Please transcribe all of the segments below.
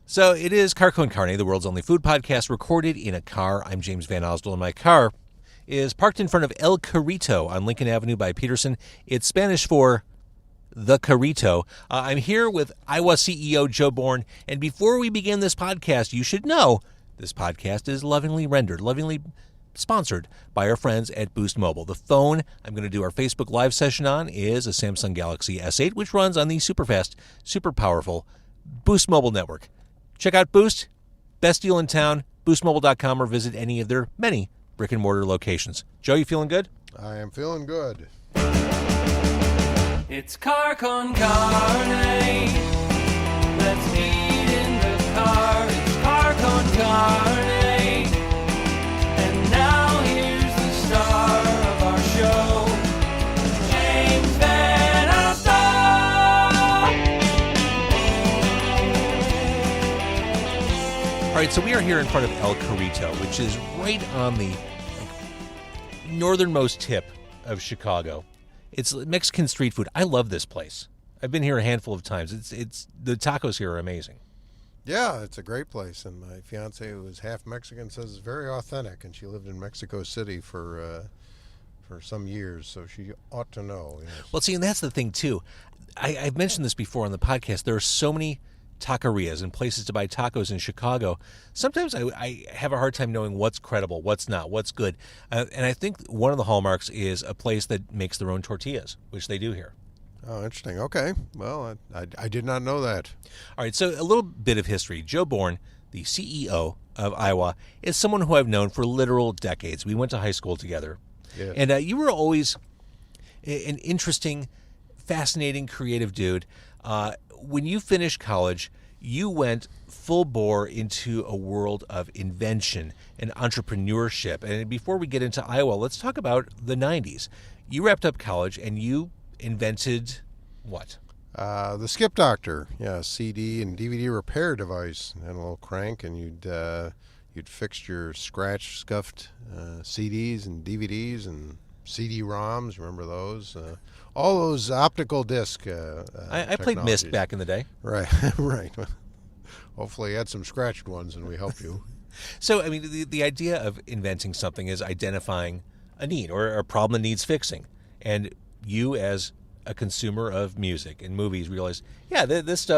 So it is Carco and Carne, the world's only food podcast, recorded in a car. I'm James Van Osdell, and my car is parked in front of El Carrito on Lincoln Avenue by Peterson. It's Spanish for the Carrito. I'm here with AIWA CEO Joe Bourne, and before we begin this podcast, you should know this podcast is lovingly sponsored by our friends at Boost Mobile. The phone I'm going to do our Facebook Live session on is a Samsung Galaxy S8, which runs on the super fast, super powerful Boost Mobile network. Check out Boost, best deal in town, boostmobile.com, or visit any of their many brick-and-mortar locations. Joe, you feeling good? I am feeling good. It's car con carne. Let's eat in the car. It's car con carne. And now here's the star of our show, James Van Osdell. All right, so we are here in front of El Carrito, which is right on the northernmost tip of Chicago. It's Mexican street food. I love this place. I've been here a handful of times. It's the tacos here are amazing. Yeah, it's a great place, and my fiance, who is half Mexican, says it's very authentic, and she lived in Mexico City for some years, so she ought to know. Yes. Well, see, and that's the thing, too. I've mentioned this before on the podcast. There are so many taquerias and places to buy tacos in Chicago. Sometimes I have a hard time knowing what's credible, what's not, what's good. And I think one of the hallmarks is a place that makes their own tortillas, which they do here. Oh, interesting. Okay. Well, I did not know that. All right, so a little bit of history. Joe Bourne, the CEO of AIWA, is someone who I've known for literal decades. We went to high school together. Yes. And you were always an interesting, fascinating, creative dude. When you finished college, you went full bore into a world of invention and entrepreneurship. And before we get into AIWA, let's talk about the 90s. You wrapped up college and you invented what? The Skip Doctor, yeah, CD and DVD repair device. It had a little crank, and you'd fix your scuffed CDs and DVDs and CD-ROMs. Remember those? All those optical disc. I played Myst back in the day. Right, right. Hopefully, you had some scratched ones, and we help you. So, I mean, the idea of inventing something is identifying a need or a problem that needs fixing, and you, as a consumer of music and movies, realize, yeah, this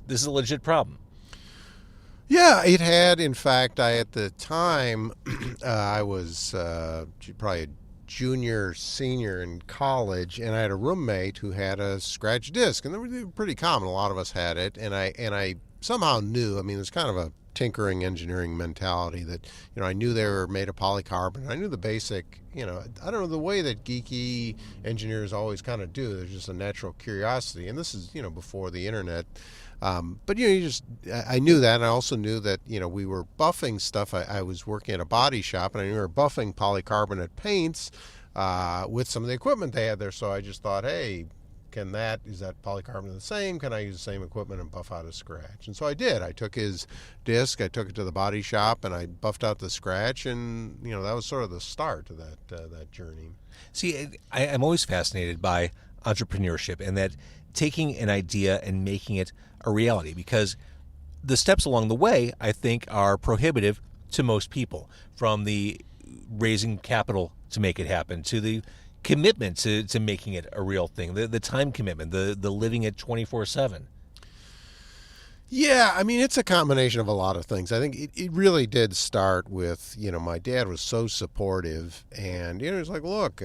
is a legit problem. Yeah, it had. In fact, at the time, I was probably a junior, senior in college, and I had a roommate who had a scratch disc, and they were pretty common. A lot of us had it, and I somehow knew. I mean, it was kind of a tinkering engineering mentality that, I knew they were made of polycarbonate. I knew the basic, I don't know, the way that geeky engineers always kind of do. There's just a natural curiosity, and this is, before the internet. But I knew that, and I also knew that we were buffing stuff. I was working at a body shop, and I knew we were buffing polycarbonate paints with some of the equipment they had there. So I just thought, hey, is that polycarbonate the same? Can I use the same equipment and buff out a scratch? And so I did. I took his disc, I took it to the body shop, and I buffed out the scratch, and that was sort of the start of that journey. See, I'm always fascinated by entrepreneurship and that taking an idea and making it a reality, because the steps along the way, I think, are prohibitive to most people, from the raising capital to make it happen to the commitment to making it a real thing, the time commitment, the living it 24/7. Yeah, I mean, it's a combination of a lot of things. I think it really did start with, my dad was so supportive, and, he was like, look,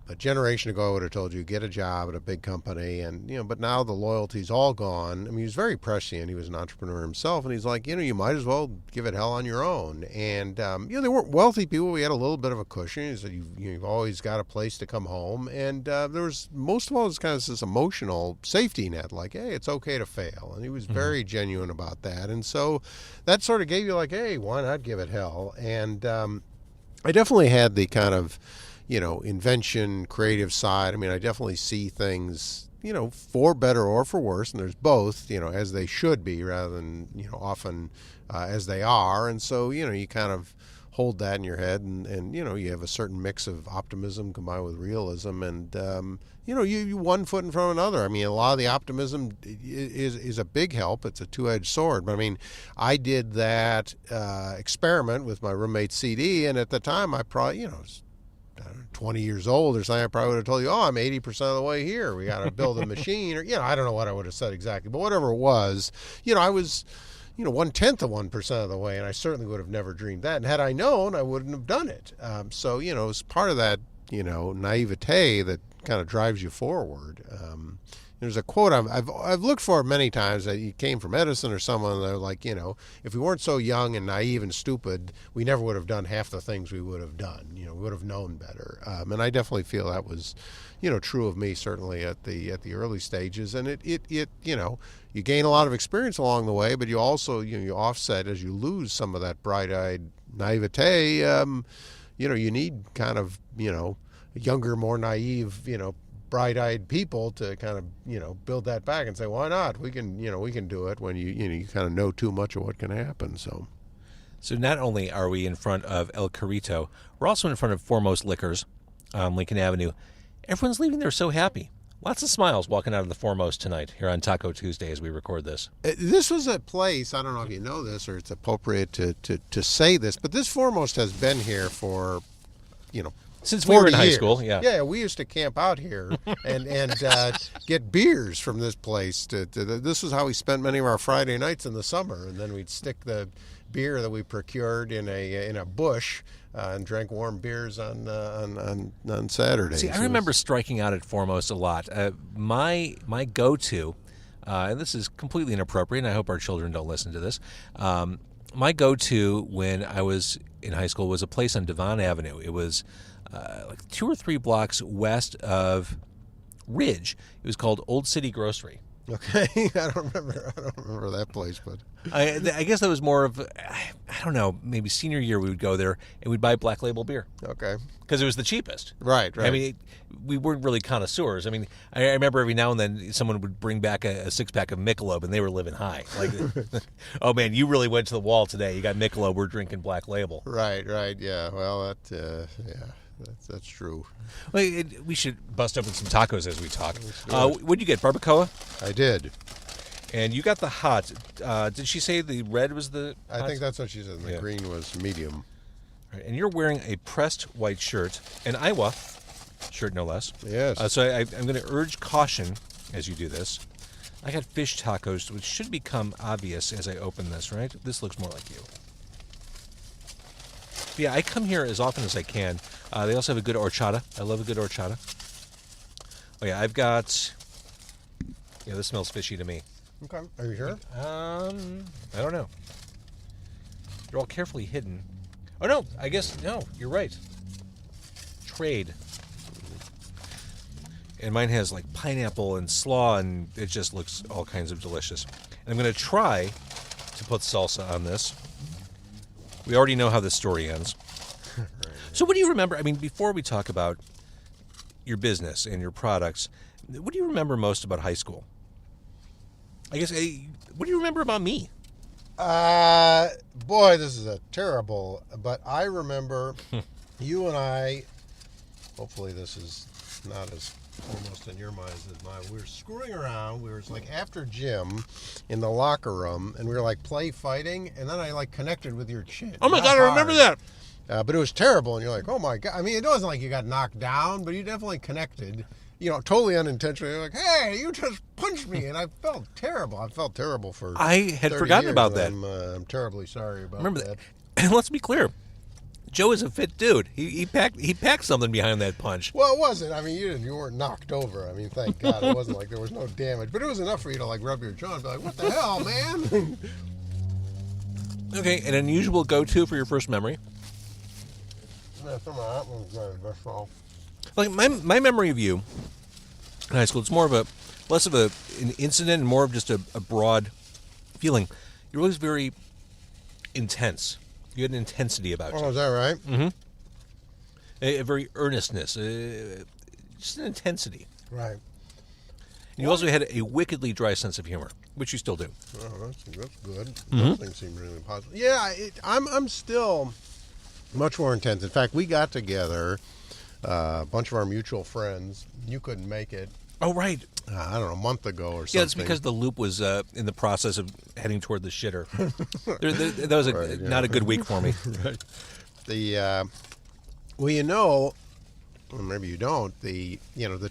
a generation ago I would have told you, get a job at a big company, and, but now the loyalty's all gone. I mean, he was very prescient. He was an entrepreneur himself, and he's like, you might as well give it hell on your own. And, they weren't wealthy people. We had a little bit of a cushion. He said, you've always got a place to come home. And there was, most of all, it was kind of this emotional safety net, like, hey, it's okay to fail. And he was very genuine about that. And so that sort of gave you like, hey, why not give it hell? And I definitely had the kind of, invention, creative side. I mean, I definitely see things, for better or for worse, and there's both, as they should be rather than, often as they are. And so, you kind of hold that in your head, and you have a certain mix of optimism combined with realism, and you one foot in front of another. I mean, a lot of the optimism is a big help. It's a two-edged sword. But I mean, I did that experiment with my roommate's CD, and at the time I probably, was 20 years old or something, I probably would have told you, I'm 80% of the way here. We got to build a machine, or I don't know what I would have said exactly, but whatever it was, I was 1/10 of 1% of the way, and I certainly would have never dreamed that. And had I known, I wouldn't have done it. So it's part of that naivete that kind of drives you forward. There's a quote I've looked for many times that it came from Edison or someone. They're like, if we weren't so young and naive and stupid, we never would have done half the things we would have done. We would have known better. And I definitely feel that was, true of me, certainly at the early stages. And it you gain a lot of experience along the way, but you also you offset as you lose some of that bright-eyed naivete. You need kind of younger, more naive, bright-eyed people to kind of build that back and say, why not? We can do it when you kind of know too much of what can happen. So not only are we in front of El Carrito, we're also in front of Foremost Liquors on Lincoln Avenue. Everyone's leaving there so happy. Lots of smiles walking out of the Foremost tonight here on Taco Tuesday as we record this. This was a place, I don't know if you know this or it's appropriate to say this, but this Foremost has been here for, since we were in high years. School, yeah. Yeah, we used to camp out here and get beers from this place. This was how we spent many of our Friday nights in the summer, and then we'd stick the beer that we procured in a bush and drank warm beers on Saturdays. See, I remember striking out at Foremost a lot. My go-to, and this is completely inappropriate, and I hope our children don't listen to this. My go-to when I was in high school was a place on Devon Avenue. It was like 2 or 3 blocks west of Ridge. It was called Old City Grocery. Okay, I don't remember that place, but I guess that was more of, I don't know, maybe senior year we would go there and we'd buy Black Label beer. Okay. Because it was the cheapest. Right. I mean, we weren't really connoisseurs. I mean, I remember every now and then someone would bring back a 6-pack of Michelob and they were living high. Like, oh man, you really went to the wall today. You got Michelob, we're drinking Black Label. Right, yeah. Well, that's true. Well, we should bust open some tacos as we talk. What did you get, barbacoa? I did. And you got the hot. Did she say the red was the hot? I think that's what she said. The green was medium. Right, and you're wearing a pressed white shirt, an AIWA shirt no less. Yes. So I'm going to urge caution as you do this. I got fish tacos, which should become obvious as I open this, right? This looks more like you. But yeah, I come here as often as I can. They also have a good horchata. I love a good horchata. Oh yeah, I've got... Yeah, this smells fishy to me. Okay. Are you sure? I don't know. They're all carefully hidden. Oh no, I guess, no, you're right. Trade. And mine has like pineapple and slaw, and it just looks all kinds of delicious. And I'm going to try to put salsa on this. We already know how this story ends. Right. So what do you remember? I mean, before we talk about your business and your products, what do you remember most about high school? I guess, what do you remember about me? Boy, this is a terrible, but I remember you and I, hopefully this is not as almost in your minds as mine, we were screwing around. We were like after gym in the locker room, and we were like play fighting, and then I like connected with your chin. Oh my God, I remember that. But it was terrible, and you're like, oh my God. I mean, it wasn't like you got knocked down, but you definitely connected. Totally unintentionally. You're like, hey, you just punched me, and I felt terrible. I felt terrible for I had forgotten years, about that. I'm terribly sorry about Remember that. And let's be clear, Joe is a fit dude. He packed something behind that punch. Well, it wasn't. I mean, you weren't knocked over. I mean, thank God it wasn't like there was no damage, but it was enough for you to like rub your jaw and be like, what the hell, man? Okay, an unusual go-to for your first memory. Yeah, some of that one's good. That's all. Like my memory of you in high school, it's more of less of an incident and more of just a broad feeling. You're always very intense. You had an intensity about you. Oh, is that right? Mm-hmm. A very earnestness, just an intensity. Right. And you also had a wickedly dry sense of humor, which you still do. Oh, that's good. Nothing seemed really impossible. Yeah, I'm still much more intense. In fact, we got together, a bunch of our mutual friends. You couldn't make it. Oh, right. I don't know, a month ago or something. Yeah, it's because the loop was in the process of heading toward the shitter. That was not a good week for me. Right. Well, you know, or maybe you don't. The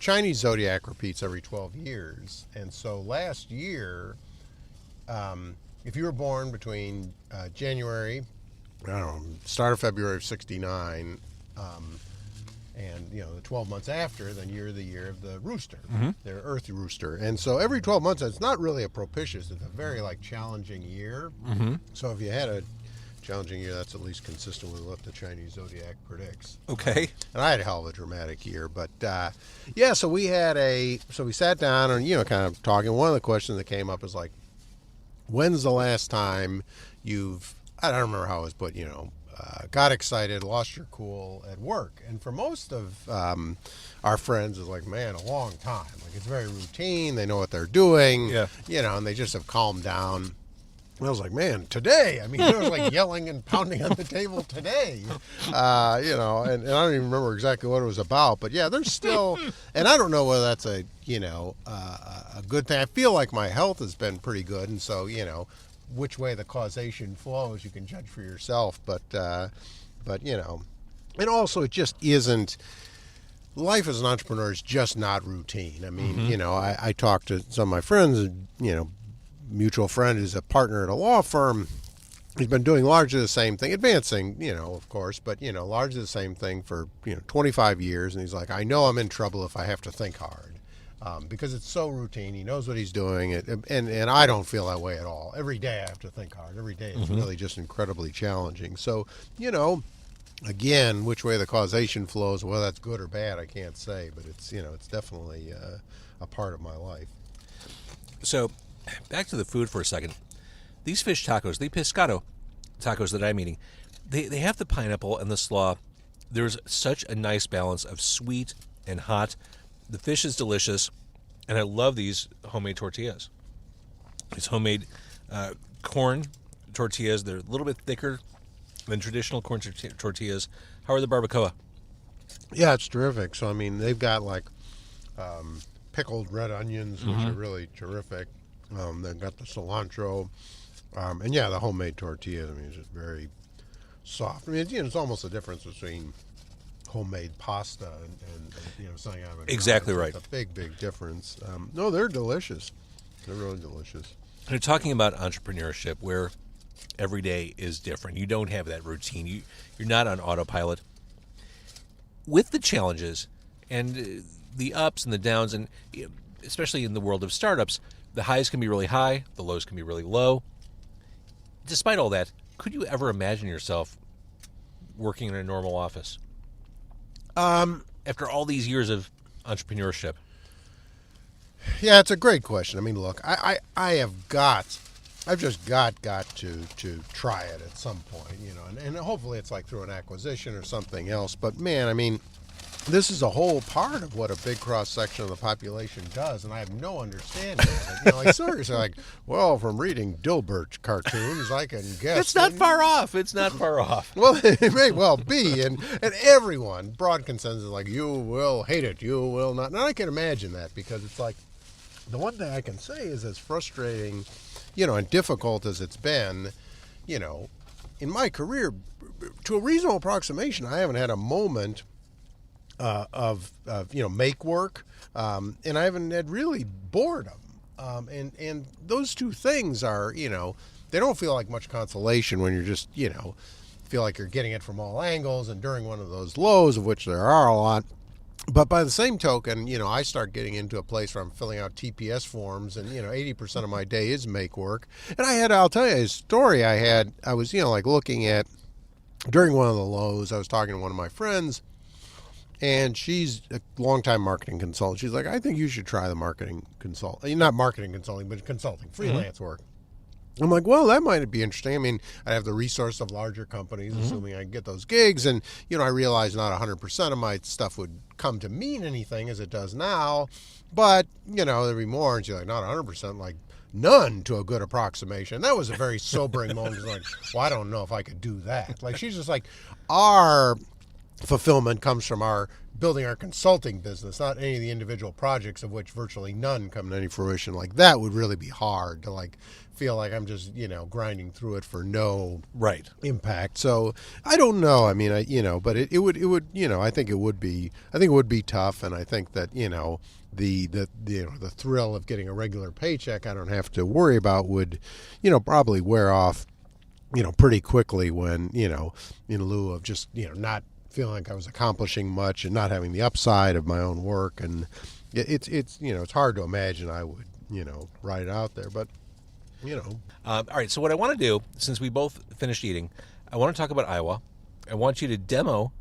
Chinese zodiac repeats every 12 years, and so last year, if you were born between January, I don't know, start of February of '69. And the 12 months after, then you're the year of the rooster, their earth rooster. And so every 12 months, it's not really a propitious, it's a very challenging year. So if you had a challenging year, that's at least consistent with what the Chinese zodiac predicts. Okay. And I had a hell of a dramatic year, but so we sat down and kind of talking. One of the questions that came up is when's the last time I don't remember how it was, but got excited, lost your cool at work. And for most of our friends, it's man, a long time. It's very routine. They know what they're doing. Yeah. And they just have calmed down. And I was man, today. I mean, it was yelling and pounding on the table today. And I don't even remember exactly what it was about. But yeah, there's still, and I don't know whether that's a good thing. I feel like my health has been pretty good, and so which way the causation flows, you can judge for yourself. But and also it just isn't. Life as an entrepreneur is just not routine. I mean, I talked to some of my friends. Mutual friend is a partner at a law firm. He's been doing largely the same thing, advancing, of course, but largely the same thing for 25 years. And he's like, I know I'm in trouble if I have to think hard. Because it's so routine. He knows what he's doing, and I don't feel that way at all. Every day I have to think hard. Every day it's really just incredibly challenging. So, again, which way the causation flows, whether that's good or bad, I can't say, but it's it's definitely a part of my life. So, back to the food for a second. These fish tacos, the pescado tacos that I'm eating, they have the pineapple and the slaw. There's such a nice balance of sweet and hot. The fish is delicious, and I love these homemade tortillas. These homemade corn tortillas, they're a little bit thicker than traditional corn tortillas. How are the barbacoa? Yeah, it's terrific. So, I mean, they've got pickled red onions, which are really terrific. They've got the cilantro. And yeah, the homemade tortillas, I mean, it's just very soft. I mean, it's almost a difference between homemade pasta and something out of it. Exactly right. It's a big difference. No, they're delicious. They're really delicious. They're talking about entrepreneurship where every day is different. You don't have that routine. You're not on autopilot. With the challenges and the ups and the downs, and especially in the world of startups, the highs can be really high, the lows can be really low. Despite all that, could you ever imagine yourself working in a normal office? After all these years of entrepreneurship? Yeah, it's a great question. I mean, look, I've just got to try it at some point, and hopefully it's through an acquisition or something else. But man, I mean, this is a whole part of what a big cross section of the population does, and I have no understanding of it. Seriously, well, from reading Dilbert cartoons, I can guess. It's not far off. It's not far off. Well, it may well be, and everyone, broad consensus is you will hate it, you will not. Now, I can imagine that because it's the one thing I can say is as frustrating, and difficult as it's been, in my career, to a reasonable approximation, I haven't had a moment of make work, and I haven't had really boredom, and those two things are they don't feel like much consolation when you're just feel like you're getting it from all angles, and during one of those lows, of which there are a lot. But by the same token, I start getting into a place where I'm filling out TPS forms, and 80% of my day is make work. And I'll tell you a story I was looking at during one of the lows. I was talking to one of my friends, and she's a longtime marketing consultant. She's like, I think you should try the marketing consulting, not marketing consulting, but consulting, freelance work. I'm like, well, that might be interesting. I mean, I have the resource of larger companies, assuming I can get those gigs. And, I realize not 100% of my stuff would come to mean anything as it does now. But, there'd be more. And she's like, not 100%, like none to a good approximation. That was a very sobering moment. It's like, well, I don't know if I could do that. Like, she's just like, our fulfillment comes from our building our consulting business, not any of the individual projects, of which virtually none come to any fruition. Like, that would really be hard to, like, feel like I'm just, grinding through it for no impact. So I don't know. I mean, but it would, I think it would be tough. And I think that, the thrill of getting a regular paycheck I don't have to worry about would, probably wear off, pretty quickly when, in lieu of just, not feeling like I was accomplishing much and not having the upside of my own work. And it's it's hard to imagine I would, ride it out there, but, All right, so what I want to do, since we both finished eating, I want to talk about AIWA. I want you to demo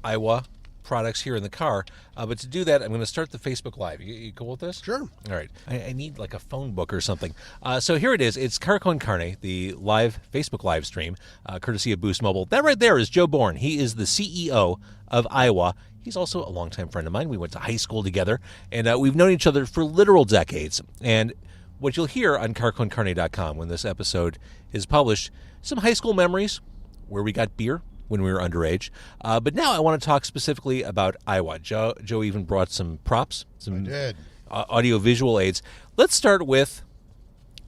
AIWA products here in the car, but to do that, I'm going to start the Facebook Live. You cool with this? Sure. All right. I need like a phone book or something. So here it is. It's Car Con Carne, the live Facebook live stream, courtesy of Boost Mobile. That right there is Joe Bourne. He is the CEO of AIWA. He's also a longtime friend of mine. We went to high school together, and we've known each other for literal decades. And what you'll hear on carconcarne.com when this episode is published, some high school memories where we got beer when we were underage. But now I want to talk specifically about AIWA. Joe even brought some props, some audio-visual aids. Let's start with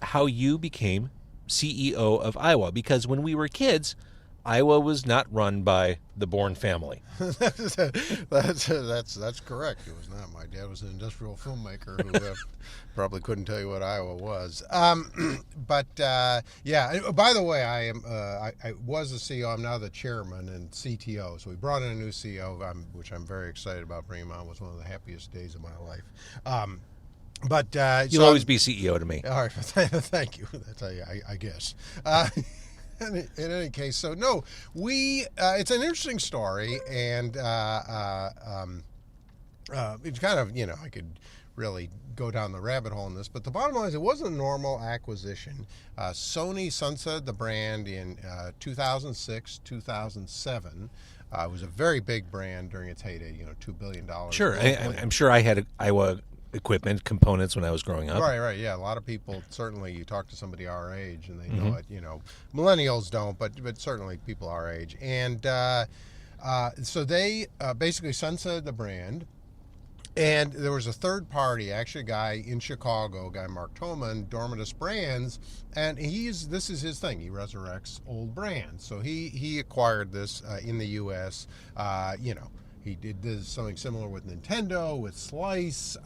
how you became CEO of AIWA, because when we were kids, AIWA was not run by the Bourne family. That's correct. It was not. My dad was an industrial filmmaker who probably couldn't tell you what AIWA was. Yeah. By the way, I was the CEO. I'm now the chairman and CTO. So we brought in a new CEO, which I'm very excited about bringing him on. It was one of the happiest days of my life. You'll always be CEO to me. All right. Thank you. That's I guess. In any case, so no, it's an interesting story, and it's kind of, I could really go down the rabbit hole in this, but the bottom line is it wasn't a normal acquisition. Sony sunsetted the brand in 2006, 2007. It was a very big brand during its heyday, $2 billion. Sure, I'm sure I had AIWA equipment, components when I was growing up. Right, yeah. A lot of people, certainly you talk to somebody our age and they know it, Millennials don't, but certainly people our age. And so they basically sunsetted the brand. And there was a third party, actually a guy in Chicago, a guy Mark Toman, Dormitus Brands, and this is his thing. He resurrects old brands. So he acquired this in the U.S., He did something similar with Nintendo, with Slice,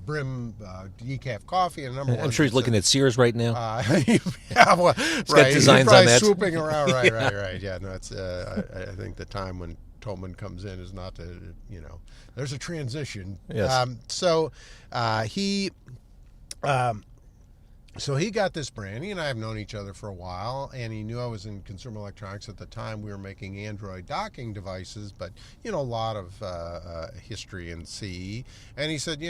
Brim, decaf coffee, and a number of I'm sure he's looking at Sears right now. Yeah, well, He's right. got designs he's on that. Swooping around, right. Yeah, no, it's. I think the time when Tolman comes in is not to, there's a transition. Yes. So he got this brand. He and I have known each other for a while, and he knew I was in consumer electronics at the time. We were making Android docking devices, but, a lot of history in CE. And he said,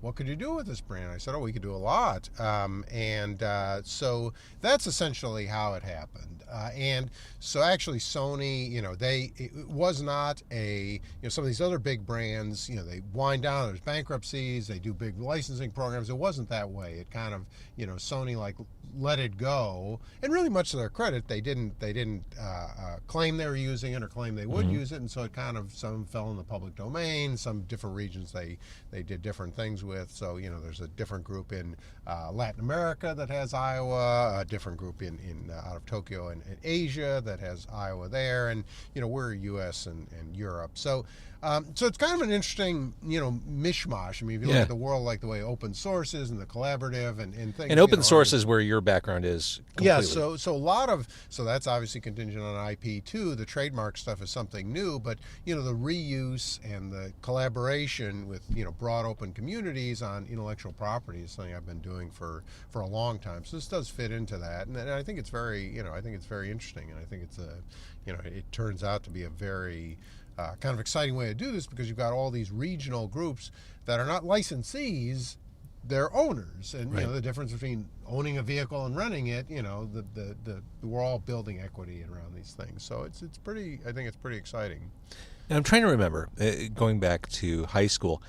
what could you do with this brand? I said, we could do a lot. So that's essentially how it happened. And so actually Sony, it was not some of these other big brands, they wind down, there's bankruptcies, they do big licensing programs. It wasn't that way. It kind of, Sony let it go, and really much to their credit, they didn't claim they were using it or claim they would use it, and so it kind of, some fell in the public domain, some different regions they did different things with. So there's a different group in Latin America that has AIWA, a different group in out of Tokyo and Asia that has AIWA there, and we're U.S. and Europe. So it's kind of an interesting, mishmash. I mean, if you look at the world, like the way open source is and the collaborative and things. And open source is where your background is completely. Yeah, so a lot of, so that's obviously contingent on IP too. The trademark stuff is something new, but, the reuse and the collaboration with, broad open communities on intellectual property is something I've been doing for a long time. So this does fit into that. And I think it's very, I think it's very interesting. And I think it's it turns out to be a very, kind of exciting way to do this, because you've got all these regional groups that are not licensees, their owners, and Right. the difference between owning a vehicle and renting it. We're all building equity around these things, so it's pretty. I think it's pretty exciting. And I'm trying to remember, going back to high school,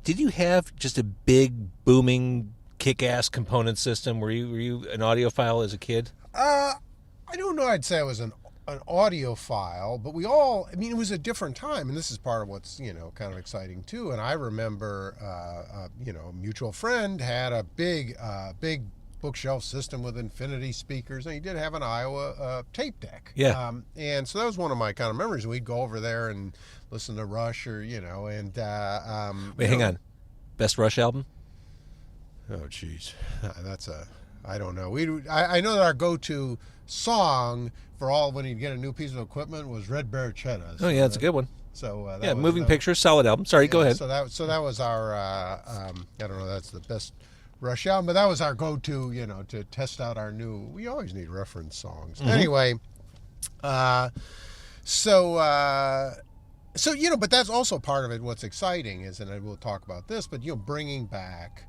did you have just a big, booming, kick-ass component system? Were you an audiophile as a kid? I don't know. I'd say I was an audiophile, but it was a different time, and this is part of what's kind of exciting too. And I remember, a mutual friend had a big bookshelf system with infinity speakers, and he did have an AIWA tape deck. Yeah. And so that was one of my kind of memories. We'd go over there and listen to Rush, or and Wait, hang on. Best Rush album? oh geez, I don't know. I know that our go-to song for when he'd get a new piece of equipment was Red Bear Cheddar. Oh, yeah, that's a good one. So Yeah, Moving Pictures, solid album. Sorry, go ahead. So that was our I don't know, that's the best Rush album, but that was our go-to, to test out our new. We always need reference songs. Mm-hmm. Anyway, but that's also part of it. What's exciting is, and we'll talk about this, but bringing back,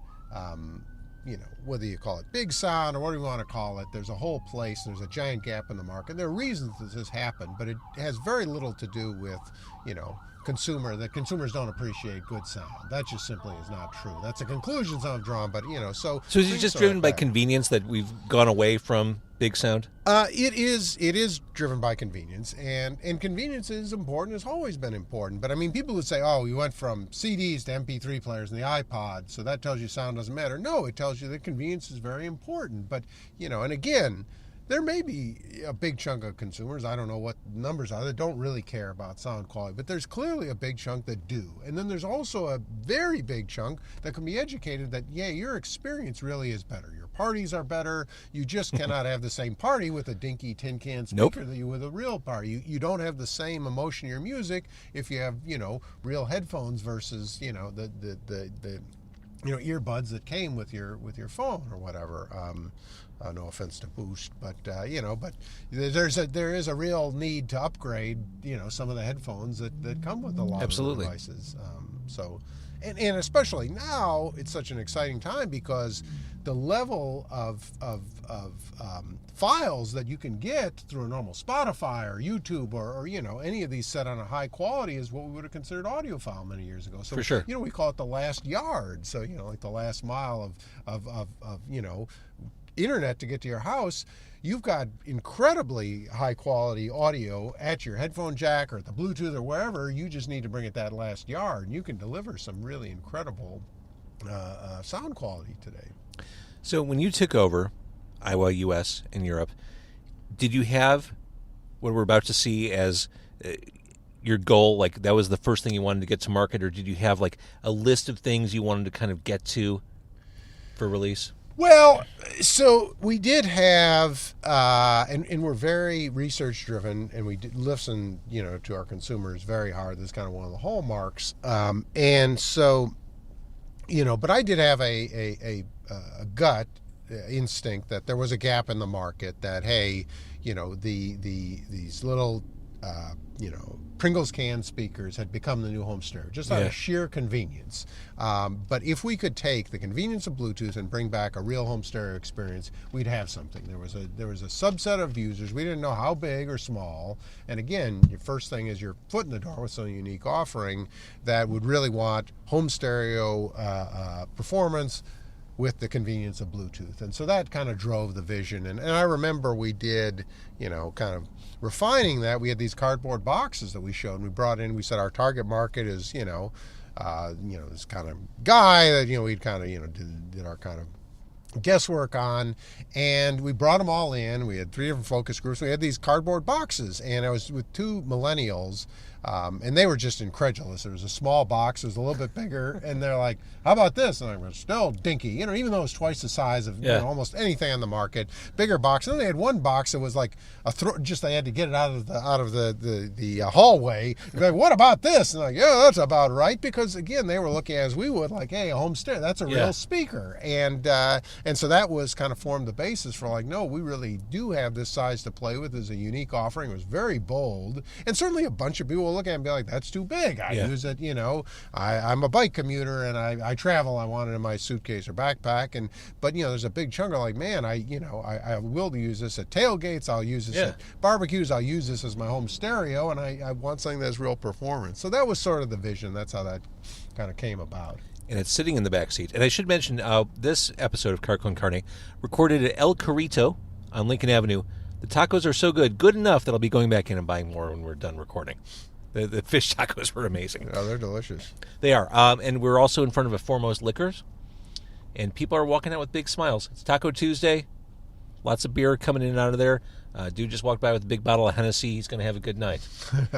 whether you call it big sound or whatever you want to call it, there's a whole place. There's a giant gap in the market. There are reasons that this happened, but it has very little to do with, that consumers don't appreciate good sound. That just simply is not true. That's a conclusion some have drawn, but so is it just driven by convenience that we've gone away from big sound? It is driven by convenience, and convenience is important. It's always been important. But I mean, people would say, "Oh, we went from CDs to MP3 players and the iPod, so that tells you sound doesn't matter." No, it tells you that convenience is very important. But and again, there may be a big chunk of consumers, I don't know what numbers are, that don't really care about sound quality, but there's clearly a big chunk that do. And then there's also a very big chunk that can be educated that, your experience really is better. Your parties are better. You just cannot have the same party with a dinky tin can speaker that you with a real party. You don't have the same emotion in your music if you have, real headphones versus, the earbuds that came with your phone or whatever. No offense to Boost, but but there is a real need to upgrade, some of the headphones that come with a lot Absolutely. of the devices. And especially now, it's such an exciting time because the level of files that you can get through a normal Spotify or YouTube or any of these set on a high quality is what we would have considered audiophile many years ago. So For sure. we call it the last yard. So like the last mile of internet to get to your house. You've got incredibly high quality audio at your headphone jack or at the Bluetooth or wherever. You just need to bring it that last yard, and you can deliver some really incredible sound quality today. So when you took over AIWA US in Europe, did you have what we're about to see as your goal? Like that was the first thing you wanted to get to market, or did you have like a list of things you wanted to kind of get to for release? Well, so we did have, and we're very research driven, and we did listen, to our consumers very hard. That's kind of one of the hallmarks. And so, but I did have a gut instinct that there was a gap in the market. That hey, these little, Pringles can speakers had become the new home stereo, just out of sheer convenience. But if we could take the convenience of Bluetooth and bring back a real home stereo experience, we'd have something. There was a subset of users. We didn't know how big or small. And again, your first thing is your foot in the door with some unique offering that would really want home stereo performance with the convenience of Bluetooth. And so that kind of drove the vision. And I remember we did, kind of refining that. We had these cardboard boxes that we showed, and we brought in, we said our target market is, this kind of guy that, we'd kind of, did our kind of guesswork on, and we brought them all in. We had 3 different focus groups. We had these cardboard boxes, and I was with 2 millennials, and they were just incredulous. There was a small box, it was a little bit bigger, and they're like, how about this? And I was still dinky, even though it was twice the size of almost anything on the market, bigger box. And then they had one box that was like just they had to get it out of the hallway. Like, what about this? And like, yeah, that's about right, because again, they were looking as we would, like, hey, a home stereo, that's a real speaker. And so that was kind of formed the basis for like, no, we really do have this size to play with as a unique offering. It was very bold, and certainly a bunch of people will look at it and be like, that's too big. I Yeah. use it, you know, I'm a bike commuter and I travel. I want it in my suitcase or backpack. But, you know, there's a big chunk of like, man, I will use this at tailgates. I'll use this at barbecues. I'll use this as my home stereo. And I want something that's real performance. So that was sort of the vision. That's how that kind of came about. And it's sitting in the back seat. And I should mention, this episode of Car Con Carne recorded at El Carrito on Lincoln Avenue. The tacos are so good enough that I'll be going back in and buying more when we're done recording. The fish tacos were amazing. Oh, they're delicious. They are. And we're also in front of a Foremost Liquors. And people are walking out with big smiles. It's Taco Tuesday. Lots of beer coming in and out of there. Dude just walked by with a big bottle of Hennessy. He's going to have a good night.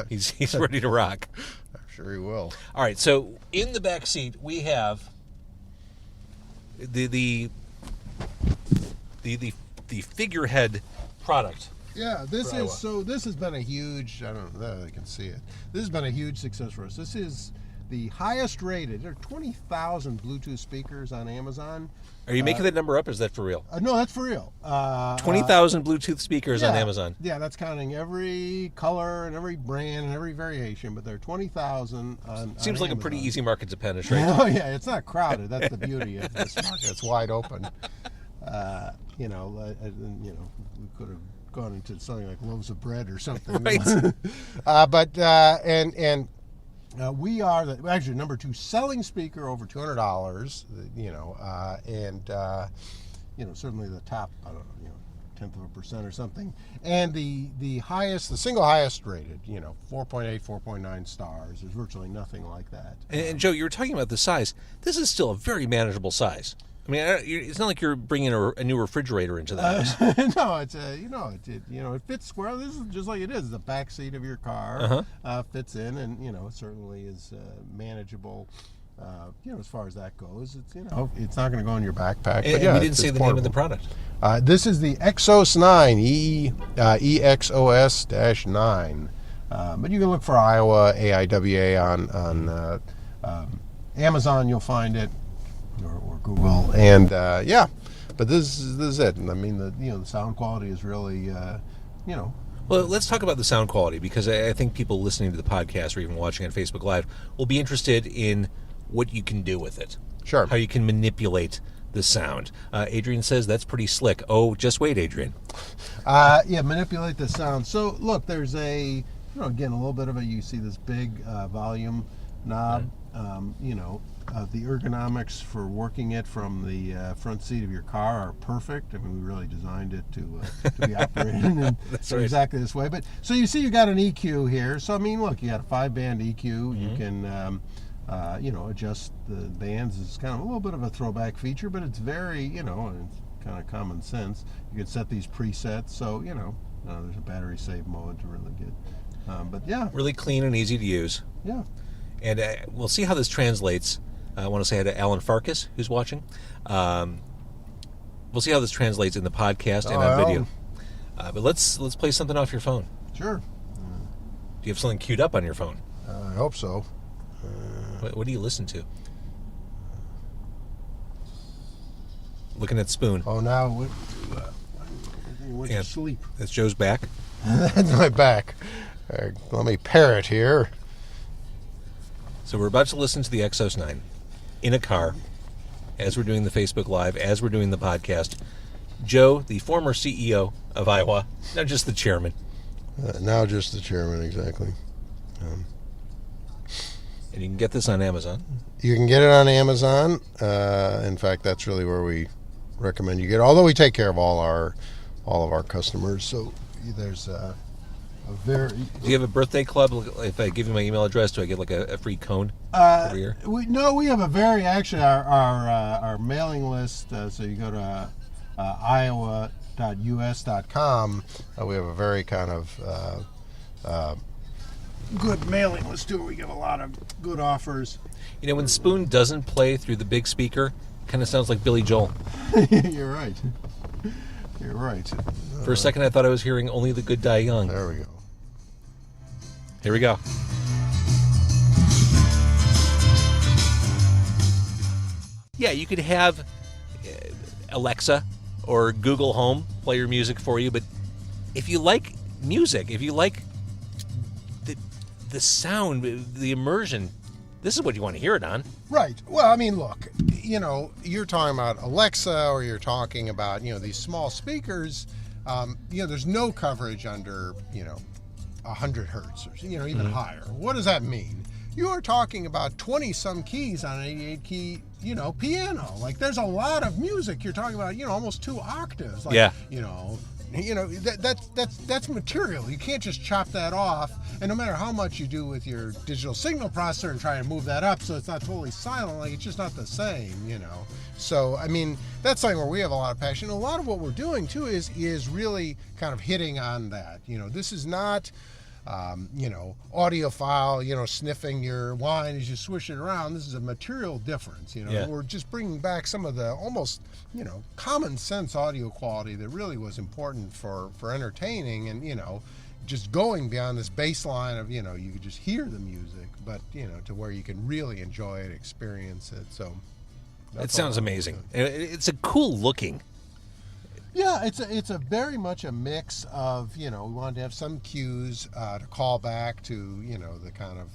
He's ready to rock. I'm sure he will. All right, so in the back seat we have the figurehead product. Yeah, this has been a huge, I don't know if I can see it. This has been a huge success for us. This is the highest rated. There are 20,000 Bluetooth speakers on Amazon. Are you making that number up, or is that for real? No, that's for real. 20,000 Bluetooth speakers on Amazon. Yeah, that's counting every color and every brand and every variation, but there are 20,000 on Seems like Amazon. a pretty easy market to penetrate. Oh, yeah, it's not crowded. That's the beauty of this market. It's wide open. We could have gone into something like loaves of bread or something. Right. We are actually number 2 selling speaker over $200. Certainly the top, I don't know, 0.1% or something. And the highest, the single highest rated, 4.8, 4.9 stars. There's virtually nothing like that. And Joe, you were talking about the size. This is still a very manageable size. I mean, it's not like you're bringing a new refrigerator into the house. No, it's it fits square. This is just like it is. The back seat of your car fits in, and it certainly is manageable. As far as that goes, it's not going to go in your backpack. And we didn't say the name of the product. This is the Exos-9, EXOS-9. But you can look for AIWA on Amazon. You'll find it. Or Google, and but this is it. And I mean, the sound quality is really, Well, let's talk about the sound quality, because I think people listening to the podcast or even watching on Facebook Live will be interested in what you can do with it. Sure. How you can manipulate the sound. Adrian says that's pretty slick. Oh, just wait, Adrian. Manipulate the sound. So look, there's again a little bit of you see this big volume knob. The ergonomics for working it from the front seat of your car are perfect. I mean, we really designed it to be operated in exactly this way. But so you see, you got an EQ here. So I mean, look, you got a 5-band EQ. You can, adjust the bands. It's kind of a little bit of a throwback feature, but it's very, it's kind of common sense. You can set these presets. So there's a battery save mode to really get. Really clean and easy to use. Yeah. And we'll see how this translates. I want to say hi to Alan Farkas, who's watching. We'll see how this translates in the podcast and on video. But let's play something off your phone. Sure. Do you have something queued up on your phone? I hope so. What do you listen to? Looking at Spoon. Oh, now went to sleep. That's Joe's back. That's my back. Let me pair it here. So we're about to listen to the Exos-9 in a car as we're doing the Facebook Live, as we're doing the podcast. Joe, the former CEO of AIWA, now just the chairman. Now just the chairman, exactly. And you can get this on Amazon. You can get it on Amazon. In fact, that's really where we recommend you get it. Although we take care of all of our customers, so there's a very. Do you have a birthday club? If I give you my email address, do I get like a free cone every year? We have a very our mailing list. So you go to AIWA.us.com. We have a very kind of good mailing list too. We give a lot of good offers. When Spoon doesn't play through the big speaker, kind of sounds like Billy Joel. You're right. You're right. For a second, I thought I was hearing Only the Good Die Young. There we go. Here we go. Yeah, you could have Alexa or Google Home play your music for you, but if you like music, if you like the sound, the immersion. This is what you want to hear it on. Right. Well, I mean, look, you're talking about Alexa, or you're talking about, these small speakers. There's no coverage under, 100 hertz or, even higher. What does that mean? You are talking about 20-some keys on an 88-key, piano. Like, there's a lot of music. You're talking about, almost 2 octaves. Like, yeah. That's material. You can't just chop that off. And no matter how much you do with your digital signal processor and try and move that up so it's not totally silent, like, it's just not the same, So, I mean, that's something where we have a lot of passion. A lot of what we're doing, too, is really kind of hitting on that. This is not, audiophile, sniffing your wine as you swish it around. This is a material difference, Yeah. We're just bringing back some of the almost, common sense audio quality that really was important for entertaining and, just going beyond this baseline of, you could just hear the music, but, to where you can really enjoy it, experience it. So It sounds amazing. It's a cool looking. Yeah, it's a very much a mix of, we wanted to have some cues to call back to, the kind of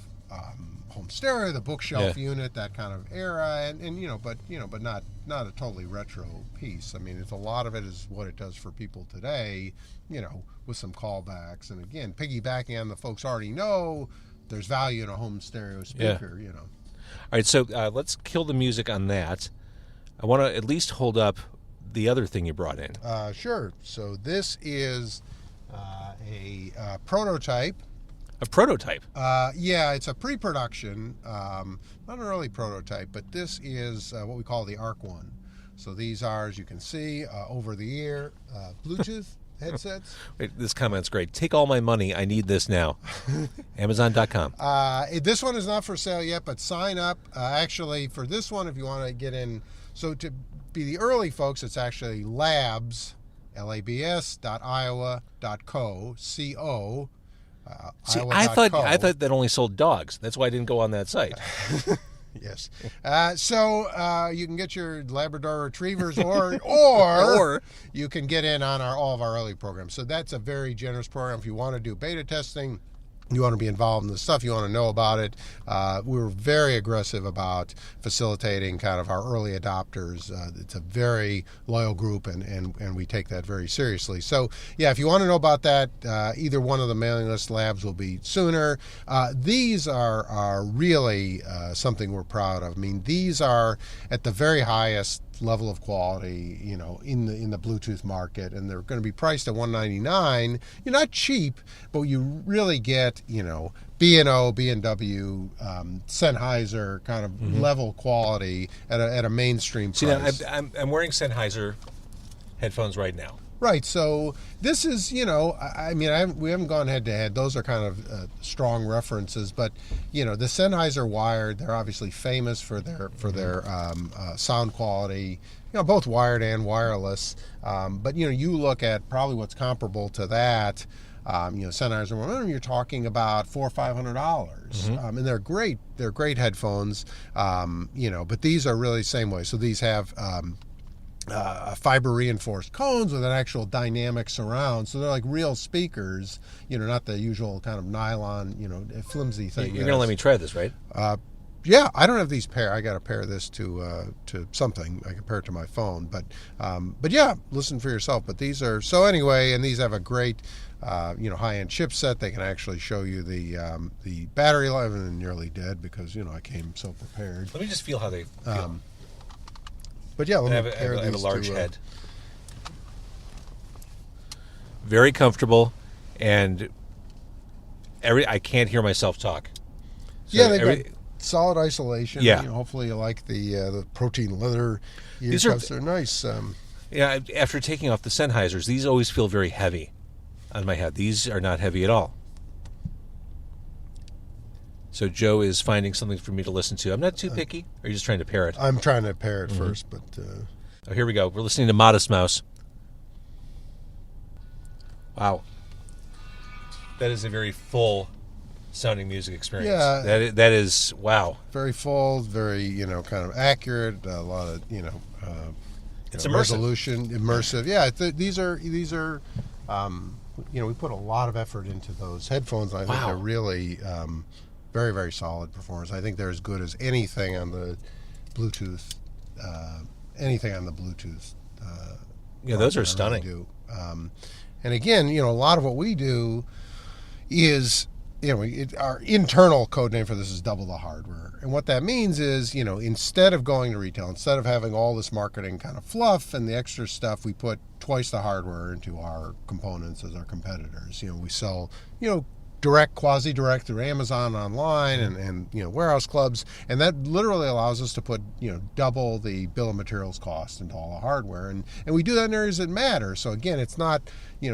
home stereo, the bookshelf unit, that kind of era, and but not a totally retro piece. I mean, it's a lot of it is what it does for people today, with some callbacks, and again, piggybacking on the folks already know there's value in a home stereo speaker, All right, so let's kill the music on that. I want to at least hold up the other thing you brought in. Sure. So this is a prototype. A prototype? Yeah, it's a pre-production, not an early prototype, but this is what we call the ARC 1. So these are, as you can see, over-the-ear Bluetooth headsets. Wait, this comment's great. Take all my money. I need this now. Amazon.com. This one is not for sale yet, but sign up. Actually, for this one, if you want to get in, so to be the early folks, it's actually labs, labs.iowa.co, C-O. See, I thought that only sold dogs. That's why I didn't go on that site. Yes. So you can get your Labrador Retrievers, or you can get in on all of our early programs. So that's a very generous program. If you want to do beta testing, you want to be involved in the stuff, you want to know about it. We're very aggressive about facilitating kind of our early adopters. It's a very loyal group, and we take that very seriously. So, yeah, if you want to know about that, either one of the mailing list labs will be sooner. These are really something we're proud of. I mean, these are at the very highest level of quality, in the Bluetooth market, and they're going to be priced at $199. You're not cheap, but you really get, B&O, B&W, Sennheiser kind of level quality at a mainstream price. See, now, I'm wearing Sennheiser headphones right now. Right, so this is, we haven't gone head to head. Those are kind of strong references, but the Sennheiser wired, they're obviously famous for their sound quality, both wired and wireless. But you look at probably what's comparable to that. Sennheiser, you're talking about $400 or $500, and they're great. They're great headphones, but these are really the same way. So these have fiber reinforced cones with an actual dynamic surround, so they're like real speakers, not the usual kind of nylon, flimsy thing. You're gonna let me try this, right? Yeah, I don't have these pair. I got to pair this to something. I can pair it to my phone, but yeah, listen for yourself. But these are so anyway, and these have a great high-end chipset. They can actually show you the battery life, and I'm nearly dead because I came so prepared. Let me just feel how they feel. But yeah, let me I have a large head. Very comfortable, and I can't hear myself talk. So they've got solid isolation. Yeah. Hopefully you like the protein leather ear cuffs. They're nice. Yeah, after taking off the Sennheisers, these always feel very heavy on my head. These are not heavy at all. So Joe is finding something for me to listen to. I'm not too picky. Or are you just trying to pair it? I'm trying to pair it first, but... Oh, here we go. We're listening to Modest Mouse. Wow. That is a very full sounding music experience. Yeah. That is, wow. Very full, very, kind of accurate, a lot of, it's immersive. Resolution, immersive. Yeah, these are we put a lot of effort into those headphones. I think they're really very, very solid performance. I think they're as good as anything on the Bluetooth. Those are stunning. Really do. And again, a lot of what we do is, our internal code name for this is double the hardware. And what that means is, instead of going to retail, instead of having all this marketing kind of fluff and the extra stuff, we put twice the hardware into our components as our competitors. We sell, direct, quasi-direct through Amazon online and warehouse clubs, and that literally allows us to put double the bill of materials cost into all the hardware, and we do that in areas that matter. So again, it's not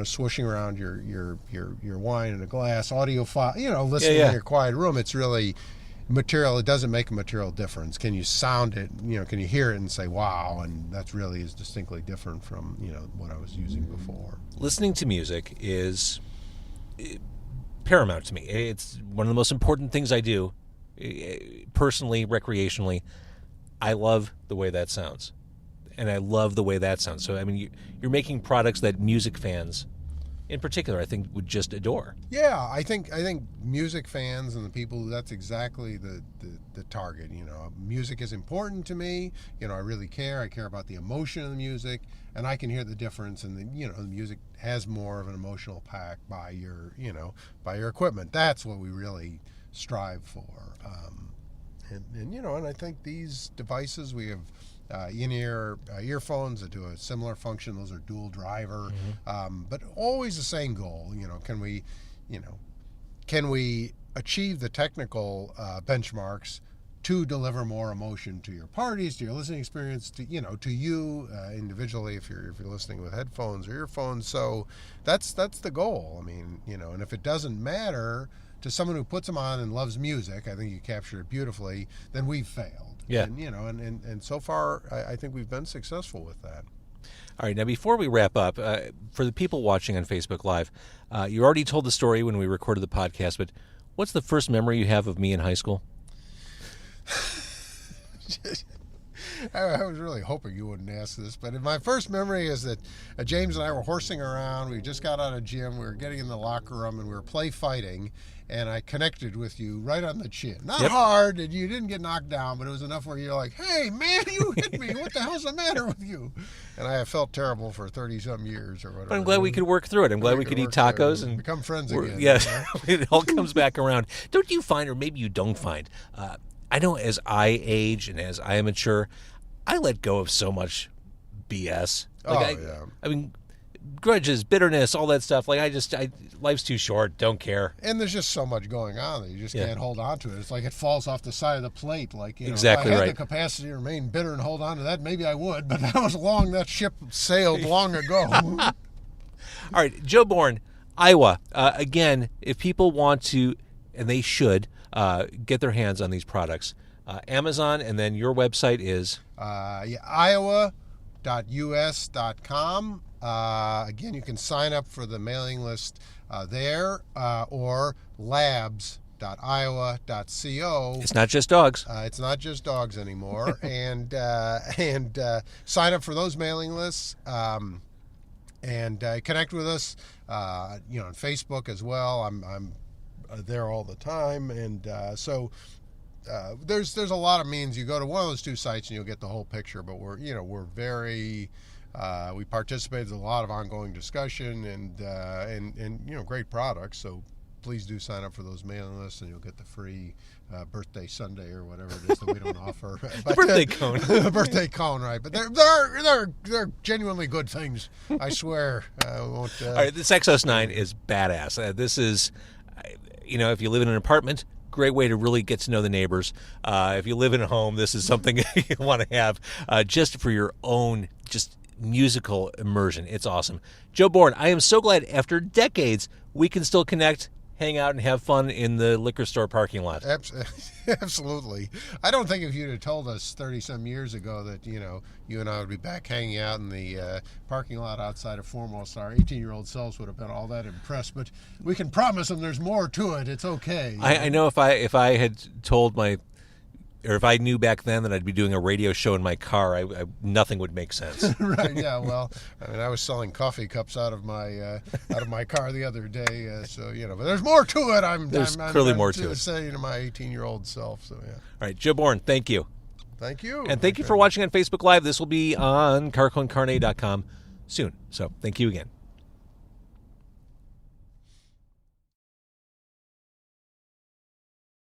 swishing around your wine in a glass, audiophile, listening in your quiet room. It's really material. It doesn't make a material difference. Can you sound it? Can you hear it and say wow? And that really is distinctly different from what I was using before. Listening to music is paramount to me. It's one of the most important things I do, personally, recreationally. I love the way that sounds, and I love the way that sounds. So, I mean, you're making products that music fans, in particular, I think would just adore. Yeah, I think music fans and the people, that's exactly the target. Music is important to me. I really care. I care about the emotion of the music, and I can hear the difference. And the music has more of an emotional pack by your equipment. That's what we really strive for. And I think these devices, we have in-ear earphones that do a similar function. Those are dual driver, but always the same goal. Can we achieve the technical benchmarks to deliver more emotion to your parties, to your listening experience, to you individually if you're listening with headphones or earphones. So that's the goal. I mean, and if it doesn't matter to someone who puts them on and loves music, I think you captured it beautifully, then we've failed. Yeah. And, and so far, I think we've been successful with that. All right, now before we wrap up, for the people watching on Facebook Live, you already told the story when we recorded the podcast, but what's the first memory you have of me in high school? I was really hoping you wouldn't ask this, but my first memory is that James and I were horsing around. We just got out of gym. We were getting in the locker room, and we were play fighting, and I connected with you right on the chin. Not hard, and you didn't get knocked down, but it was enough where you're like, hey, man, you hit me. What the hell's the matter with you? And I have felt terrible for 30-some years or whatever. But I'm glad we could work through it. I'm glad we could eat tacos and become friends again. Yes, it all comes back around. Don't you find, or maybe you don't find, I know as I age and as I mature, I let go of so much BS. I mean, grudges, bitterness, all that stuff. Life's too short. Don't care. And there's just so much going on that you just can't hold on to it. It's like it falls off the side of the plate. Exactly if I had right. the capacity to remain bitter and hold on to that, maybe I would. But that ship sailed long ago. All right, Joe Bourne, Iowa. Again, if people want to, and they should, get their hands on these products, Amazon, and then your website is? AIWA.us.com. Again, you can sign up for the mailing list there, or labs.iowa.co. It's not just dogs. It's not just dogs anymore. and sign up for those mailing lists. And connect with us, on Facebook as well. I'm there all the time, and so there's a lot of means. You go to one of those two sites and you'll get the whole picture. But we're very we participate in a lot of ongoing discussion and great products. So please do sign up for those mailing lists, and you'll get the free birthday sundae or whatever it is that we don't offer. But, birthday cone. The birthday cone, right? But they're genuinely good things. I swear. We won't, all right, this Exos-9 is badass. This is, if you live in an apartment, great way to really get to know the neighbors. If you live in a home, this is something you want to have just for your own musical immersion. It's awesome. Joe Bourne, I am so glad after decades we can still connect, hang out, and have fun in the liquor store parking lot. Absolutely. I don't think if you'd have told us 30-some years ago that, you and I would be back hanging out in the parking lot outside of Foremost, our 18-year-old selves would have been all that impressed. But we can promise them there's more to it. It's okay. I know if I had told my if I knew back then that I'd be doing a radio show in my car, nothing would make sense. Right? Yeah. Well, I mean, I was selling coffee cups out of my car the other day, so but there's more to it. There's clearly more to it. Saying to my 18-year-old self. So yeah. All right, Joe Bourne, thank you. Thank you. And thank you for watching on Facebook Live. This will be on carconcarne.com soon. So thank you again.